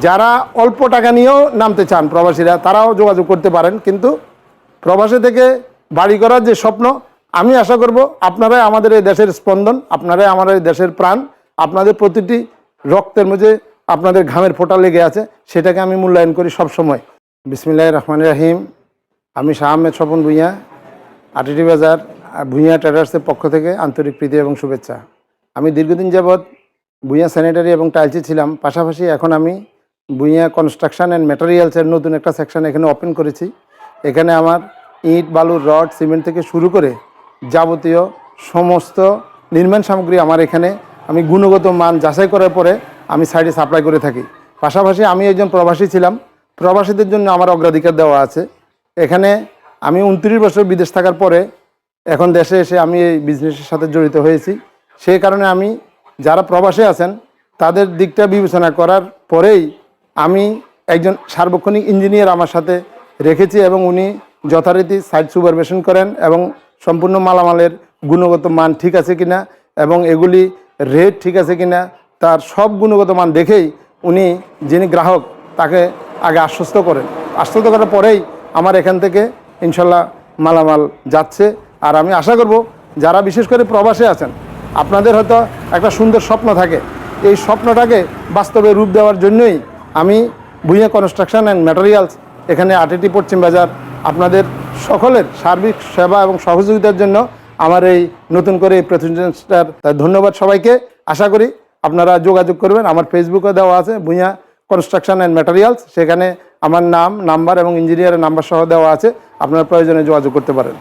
যারা অল্প টাকা নিয়েও নামতে চান প্রবাসীরা, তারাও যোগাযোগ করতে পারেন। কিন্তু প্রবাসী থেকে বাড়ি করার যে স্বপ্ন, আমি আশা করব আপনারাই আমাদের এই দেশের স্পন্দন, আপনারাই আমাদের এই দেশের প্রাণ। আপনাদের প্রতিটি রক্তের মধ্যে আপনাদের ঘামের ফোঁটা লেগে আছে, সেটাকে আমি মূল্যায়ন করি সবসময়। বিসমিল্লাহির রহমানির রহিম। আমি শাহ আহমেদ স্বপন ভূঁইয়া, আটিটি বাজার ভূঁইয়া ট্রেডার্সের পক্ষ থেকে আন্তরিক প্রীতি এবং শুভেচ্ছা। আমি দীর্ঘদিন যাবৎ ভূঁইয়া স্যানিটারি এবং টাইলসে ছিলাম, পাশাপাশি এখন আমি ভূঁইয়া কনস্ট্রাকশন অ্যান্ড ম্যাটেরিয়ালসের নতুন একটা সেকশন এখানে ওপেন করেছি। এখানে আমার ইট, বালু, রড, সিমেন্ট থেকে শুরু করে যাবতীয় সমস্ত নির্মাণ সামগ্রী আমার এখানে আমি গুণগত মান যাচাই করার পরে আমি সাইডে সাপ্লাই করে থাকি। পাশাপাশি আমি একজন প্রবাসী ছিলাম, প্রবাসীদের জন্য আমার অগ্রাধিকার দেওয়া আছে। এখানে আমি 29 বছর বিদেশ থাকার পরে এখন দেশে এসে আমি এই বিজনেসের সাথে জড়িত হয়েছি। সেই কারণে আমি যারা প্রবাসে আছেন তাদের দিকটা বিবেচনা করার পরেই আমি একজন সার্বক্ষণিক ইঞ্জিনিয়ার আমার সাথে রেখেছি এবং উনি যথারীতি সাইট সুপারভিশন করেন এবং সম্পূর্ণ মালামালের গুণগত মান ঠিক আছে কিনা এবং এগুলি রেট ঠিক আছে কিনা তার সব গুণগত মান দেখেই উনি যিনি গ্রাহক তাকে আগে আশ্বস্ত করেন। আশ্বস্ত করার পরেই আমার এখান থেকে ইনশাল্লাহ মালামাল যাচ্ছে। আর আমি আশা করব যারা বিশেষ করে প্রবাসে আছেন, আপনাদের হয়তো একটা সুন্দর স্বপ্ন থাকে, এই স্বপ্নটাকে বাস্তবে রূপ দেওয়ার জন্যই আমি ভূঁইয়া কনস্ট্রাকশন অ্যান্ড ম্যাটেরিয়ালস এখানে আটিটি পশ্চিম বাজার আপনাদের সকলের সার্বিক সেবা এবং সহযোগিতার জন্য আমার এই নতুন করে এই প্রতিষ্ঠানটার ধন্যবাদ সবাইকে। আশা করি আপনারা যোগাযোগ করবেন। আমার ফেসবুকে দেওয়া আছে ভূঁইয়া কনস্ট্রাকশন অ্যান্ড ম্যাটেরিয়ালস, সেখানে আমার নাম, নাম্বার এবং ইঞ্জিনিয়ারের নাম্বার সহ দেওয়া আছে, আপনারা প্রয়োজনে যোগাযোগ করতে পারেন।